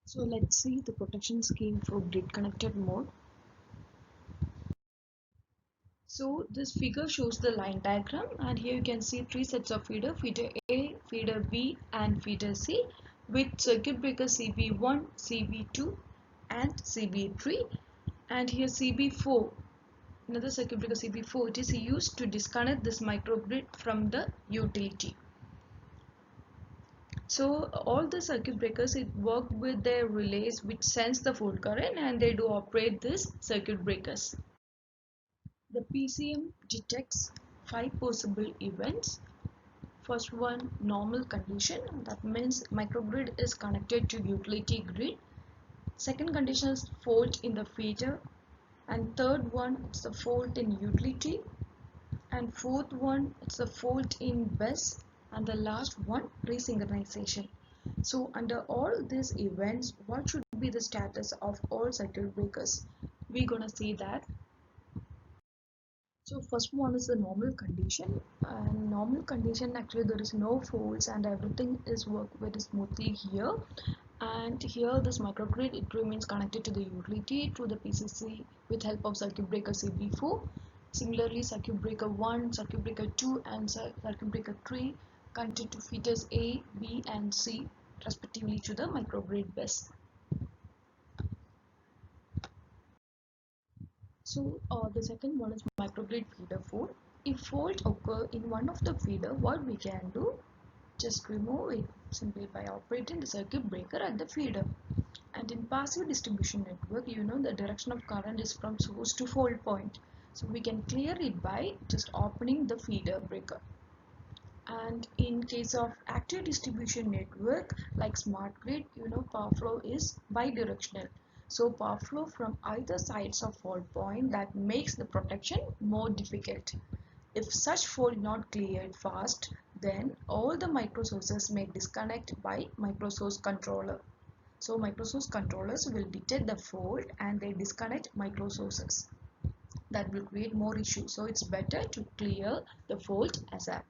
So let's see the protection scheme for grid connected mode. So this figure shows the line diagram, and here you can see three sets of feeder A, feeder B and feeder C with circuit breaker CB1, CB2 and CB3, and here CB4, another circuit breaker CB4, it is used to disconnect this microgrid from the utility. So all the circuit breakers, it work with their relays which sense the fault current, and they do operate these circuit breakers. The PCM detects 5 possible events. First one, normal condition, that means microgrid is connected to utility grid. Second condition is fault in the feeder, and third one, it's the fault in utility, and fourth one, it's the fault in bus, and the last one, resynchronization. So under all these events, what should be the status of all circuit breakers? We're gonna see that. So first one is the normal condition, and normal condition, actually there is no faults and everything is work very smoothly here. And here this microgrid, it remains connected to the utility through the PCC with help of circuit breaker CB4. Similarly, circuit breaker 1, circuit breaker 2 and circuit breaker 3 connected to feeders A, B and C respectively to the microgrid bus. So the second one is microgrid feeder 4. If fault occur in one of the feeder, what we can do? Just remove it simply by operating the circuit breaker at the feeder. And in passive distribution network, you know the direction of current is from source to fault point. So we can clear it by just opening the feeder breaker. And in case of active distribution network like smart grid, you know power flow is bidirectional. So power flow from either sides of fault point, that makes the protection more difficult. If such fault not cleared fast, then all the microsources may disconnect by microsource controller. So microsource controllers will detect the fault and they disconnect microsources. That will create more issues. So it's better to clear the fault ASAP.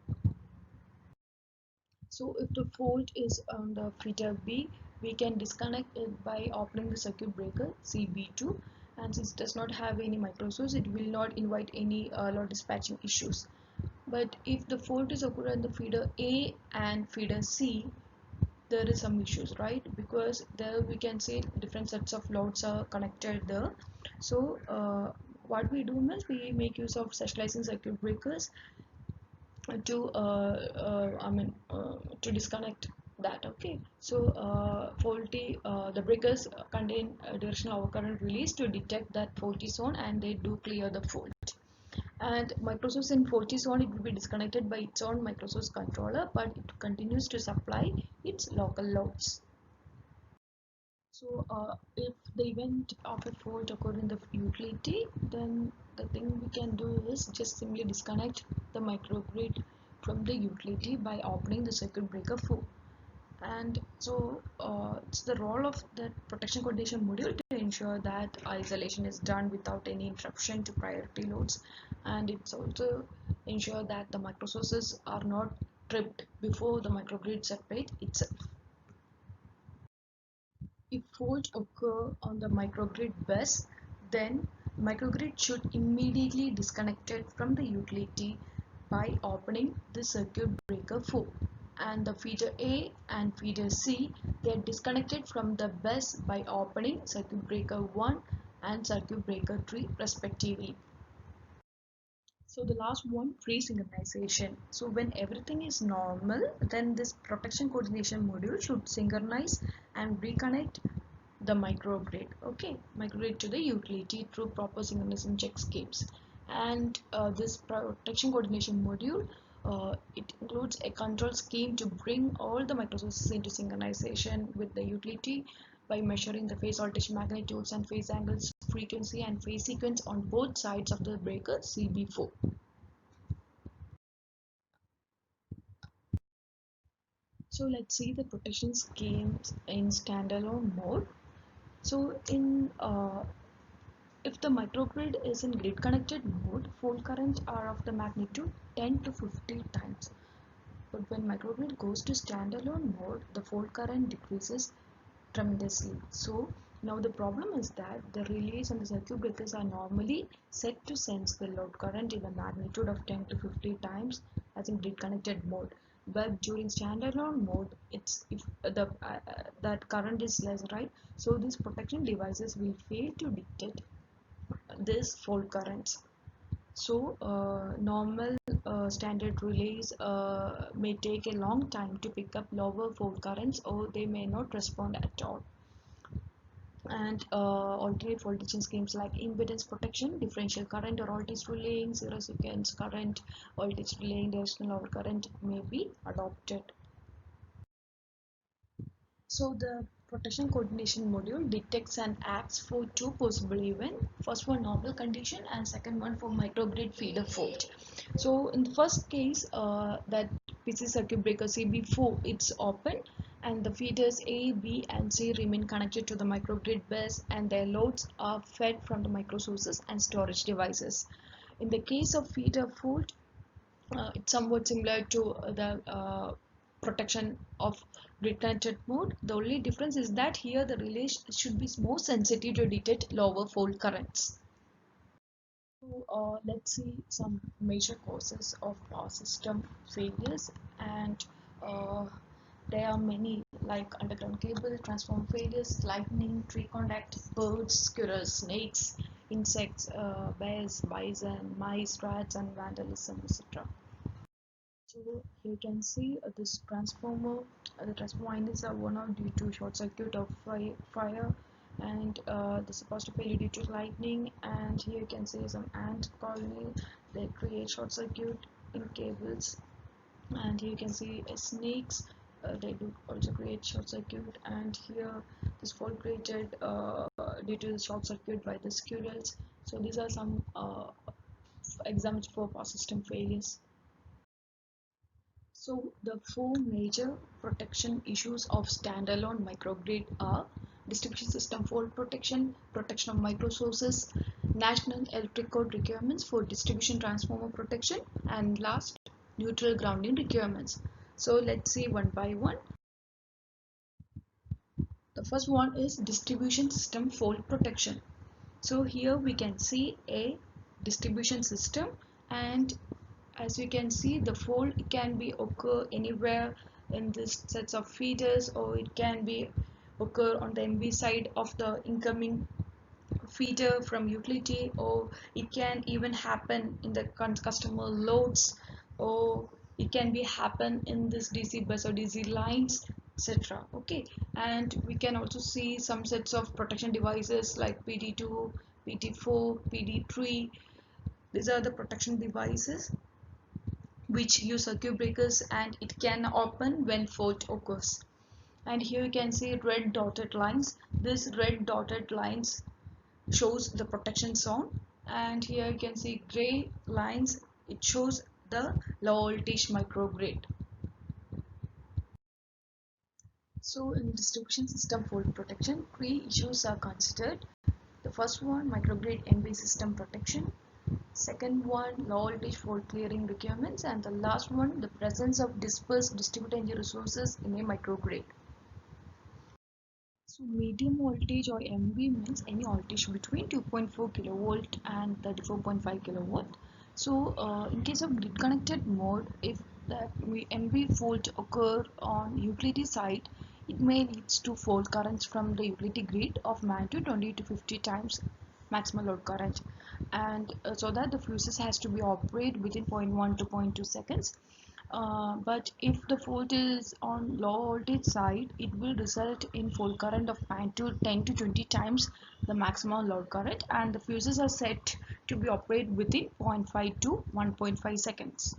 So if the fault is on the feeder B, we can disconnect it by opening the circuit breaker CB2, and since it does not have any microsource, it will not invite any load dispatching issues. But if the fault is occurred on the feeder A and feeder C, there is some issues, right? Because there we can say different sets of loads are connected there. So what we do is we make use of specializing circuit breakers to to disconnect that. Okay, so faulty the breakers contain directional overcurrent release to detect that faulty zone, and they do clear the fault. And microsource in faulty zone, it will be disconnected by its own microsource controller, but it continues to supply its local loads. So if the event of a fault occurred in the utility, then the thing we can do is just simply disconnect the microgrid from the utility by opening the circuit breaker 4. And so it's the role of the protection coordination module to ensure that isolation is done without any interruption to priority loads, and it's also ensure that the microsources are not tripped before the microgrid separate itself. If fault occur on the microgrid bus, then microgrid should immediately disconnect it from the utility by opening the circuit breaker 4. And the feeder A and feeder C, they are disconnected from the bus by opening circuit breaker 1 and circuit breaker 3 respectively. So the last one, pre-synchronization. So when everything is normal, then this protection coordination module should synchronize and reconnect the microgrid, okay, microgrid to the utility through proper synchronization check schemes. And this protection coordination module, it includes a control scheme to bring all the microsources into synchronization with the utility by measuring the phase voltage magnitudes and phase angles, frequency and phase sequence on both sides of the breaker CB4. So let's see the protection schemes in standalone mode. So in if the microgrid is in grid connected mode, fault currents are of the magnitude 10 to 50 times. But when microgrid goes to standalone mode, the fault current decreases tremendously. So now the problem is that the relays and the circuit breakers are normally set to sense the load current in a magnitude of 10 to 50 times as in grid connected mode. But during standalone mode, it's if the that current is less, right? So these protection devices will fail to detect this fault currents. So normal standard relays may take a long time to pick up lower fault currents, or they may not respond at all. And alternate voltage schemes like impedance protection, differential current or voltage relaying, zero sequence current, voltage relaying, directional overcurrent may be adopted. So the protection coordination module detects and acts for two possible events. First for normal condition and second one for microgrid feeder fault. So in the first case, that PC circuit breaker CB4 it's open and the feeders A, B and C remain connected to the microgrid bus and their loads are fed from the micro sources and storage devices. In the case of feeder fault, it's somewhat similar to the protection of grid connected mode. The only difference is that here the relay should be more sensitive to detect lower fault currents. So let's see some major causes of power system failures, and uh, there are many like underground cable, transformer failures, lightning, tree contact, birds, squirrels, snakes, insects, bears, bison, mice, rats, and vandalism, etc. So you can see this transformer, the transformer windings are worn out due to short circuit of fire, and this is supposed to failure due to lightning. And here you can see some ant colony, they create short circuit in cables. And here you can see snakes, they do also create short circuit. And here this fault created due to the short circuit by the squirrels. So these are some examples for power system failures. So the four major protection issues of standalone microgrid are distribution system fault protection, protection of micro sources, national electric code requirements for distribution transformer protection, and last, neutral grounding requirements. So let's see one by one. The first one is distribution system fault protection. So here we can see a distribution system, and as you can see the fault can be occur anywhere in this sets of feeders, or it can be occur on the MV side of the incoming feeder from utility, or it can even happen in the customer loads, or it can be happen in this DC bus or DC lines, etc. Okay, and we can also see some sets of protection devices like PD2, PD4, PD3. These are the protection devices which use circuit breakers, and it can open when fault occurs. And here you can see red dotted lines. This red dotted lines shows the protection zone, and here you can see gray lines, it shows the low voltage microgrid. So in distribution system fault protection, three issues are considered. The first one, microgrid MV system protection. Second one, low voltage fault clearing requirements, and the last one, the presence of dispersed distributed energy resources in a microgrid. So medium voltage or MV means any voltage between 2.4 kilovolt and 34.5 kilovolt. So in case of grid connected mode, if that MV fault occur on utility side, it may lead to fault currents from the utility grid of magnitude 20 to 50 times maximum load current, and so that the fuses has to be operated within zero point 0.1 to zero point 0.2 seconds. But if the fault is on low voltage side, it will result in fault current of magnitude 10 to 20 times the maximum load current, and the fuses are set to be operated within zero point 0.5 to 1.5 seconds.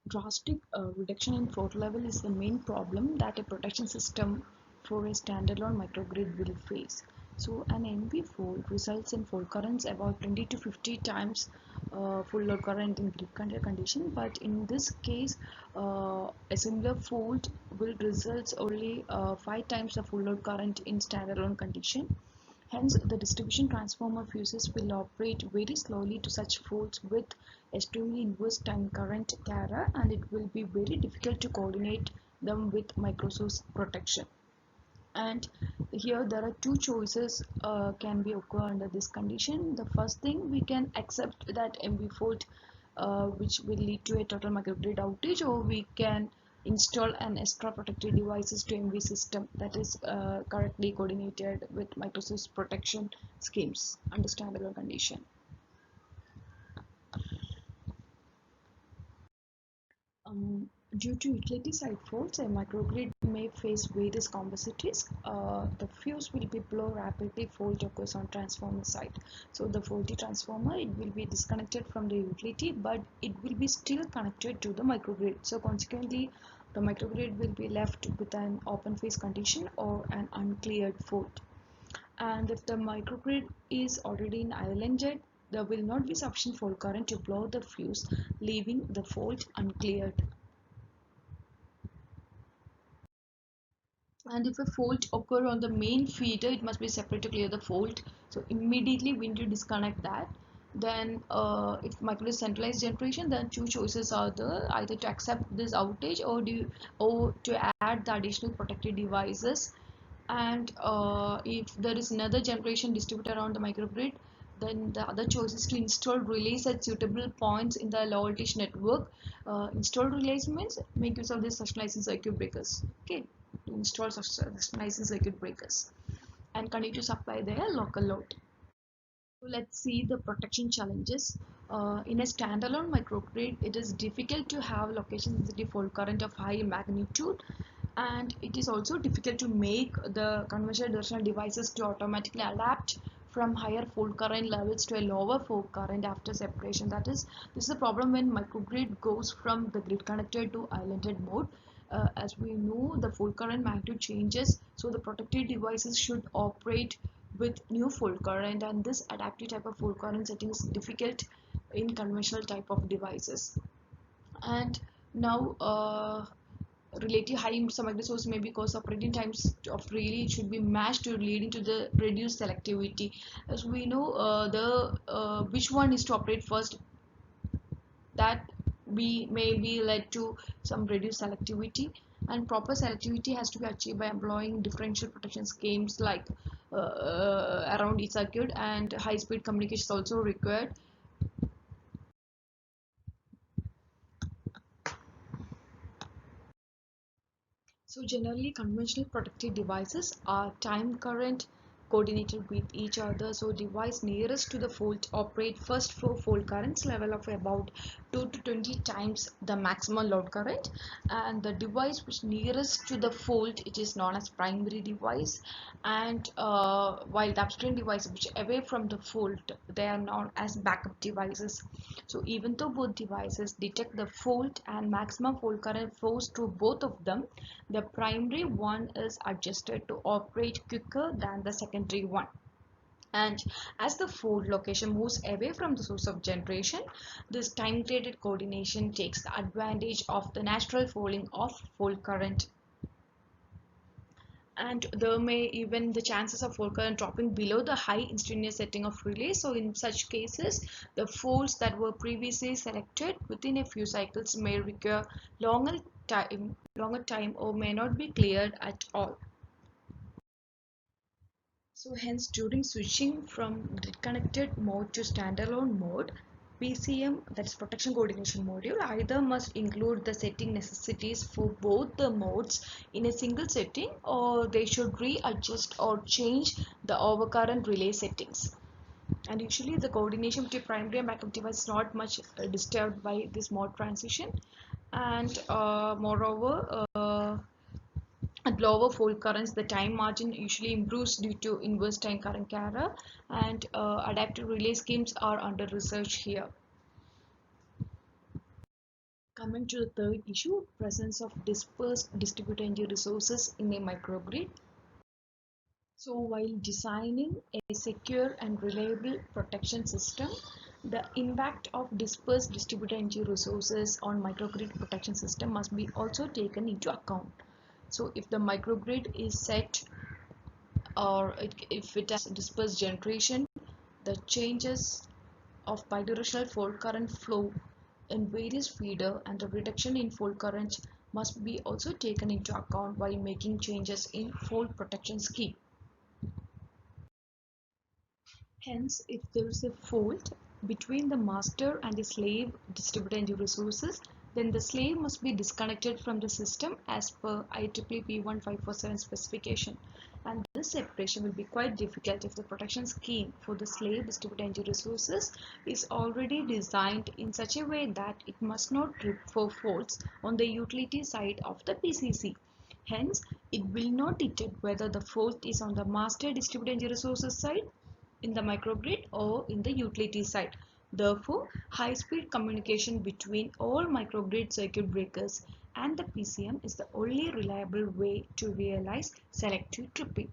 Drastic reduction in fault level is the main problem that a protection system for a standalone microgrid will face. So an MV fault results in fault currents about 20 to 50 times full load current in grid condition, but in this case a similar fault will result only 5 times the full load current in standalone condition. Hence, the distribution transformer fuses will operate very slowly to such faults with extremely inverse time current error, and it will be very difficult to coordinate them with microsource protection. And here there are two choices can be occur under this condition. The first thing, we can accept that MV fault which will lead to a total microgrid outage, or we can install an extra protective devices to MV system that is correctly coordinated with microsource protection schemes under standalone condition. Due to utility side faults, a microgrid may face various complexities. The fuse will be blown rapidly, fault occurs on transformer side. So the faulty transformer, it will be disconnected from the utility, but it will be still connected to the microgrid. So consequently, the microgrid will be left with an open phase condition or an uncleared fault. And if the microgrid is already in islanded, there will not be sufficient fault current to blow the fuse, leaving the fault uncleared. And if a fault occur on the main feeder, it must be separate to clear the fault. So immediately when you disconnect that, then if micro centralized generation, then two choices are there: either to accept this outage or to add the additional protective devices. And if there is another generation distributed around the microgrid, then the other choice is to install relays at suitable points in the low voltage network. Install relays means make use of these suctionizing circuit breakers. Okay, to install suctionizing circuit breakers and continue to supply their local load. So let's see the protection challenges. In a standalone microgrid, it is difficult to have location sensitive fault current of high magnitude, and it is also difficult to make the conventional directional devices to automatically adapt from higher fault current levels to a lower fault current after separation. That is, this is a problem when microgrid goes from the grid connected to islanded mode. As we know, the fault current magnitude changes, so the protected devices should operate with new fault current, and this adaptive type of fault current setting is difficult in conventional type of devices. And now relative high symmetry source may be cause operating times of relay should be matched to leading to the reduced selectivity. As we know, the which one is to operate first, that we may be led to some reduced selectivity, and proper selectivity has to be achieved by employing differential protection schemes like around each circuit, and high speed communication is also required. So generally conventional protective devices are time current coordinated with each other. So device nearest to the fault operate first for fault currents level of about 2 to 20 times the maximum load current, and the device which nearest to the fault, it is known as primary device, and while the upstream device which away from the fault, they are known as backup devices. So even though both devices detect the fault and maximum fault current flows through both of them, the primary one is adjusted to operate quicker than the secondary one. And as the fault location moves away from the source of generation, this time graded coordination takes the advantage of the natural falling of fault current. And there may even the chances of fault current dropping below the high instantaneous setting of relay. So in such cases, the faults that were previously selected within a few cycles may require longer time or may not be cleared at all. So hence, during switching from grid connected mode to standalone mode, PCM, that is protection coordination module, either must include the setting necessities for both the modes in a single setting, or they should readjust or change the overcurrent relay settings. And usually the coordination between primary and backup device is not much disturbed by this mode transition. And moreover, at lower fault currents, the time margin usually improves due to inverse time current error, and adaptive relay schemes are under research here. Coming to the third issue, presence of dispersed distributed energy resources in a microgrid. So while designing a secure and reliable protection system, the impact of dispersed distributed energy resources on microgrid protection system must be also taken into account. So if the microgrid is set or if it has dispersed generation, the changes of bidirectional fault current flow in various feeder and the reduction in fault current must be also taken into account while making changes in fault protection scheme. Hence, if there is a fault between the master and the slave distributed energy resources, then the slave must be disconnected from the system as per IEEE P1547 specification. And this separation will be quite difficult if the protection scheme for the slave distributed energy resources is already designed in such a way that it must not trip for faults on the utility side of the PCC. Hence, it will not detect whether the fault is on the master distributed energy resources side, in the microgrid, or in the utility side. Therefore, high-speed communication between all microgrid circuit breakers and the PCM is the only reliable way to realize selective tripping.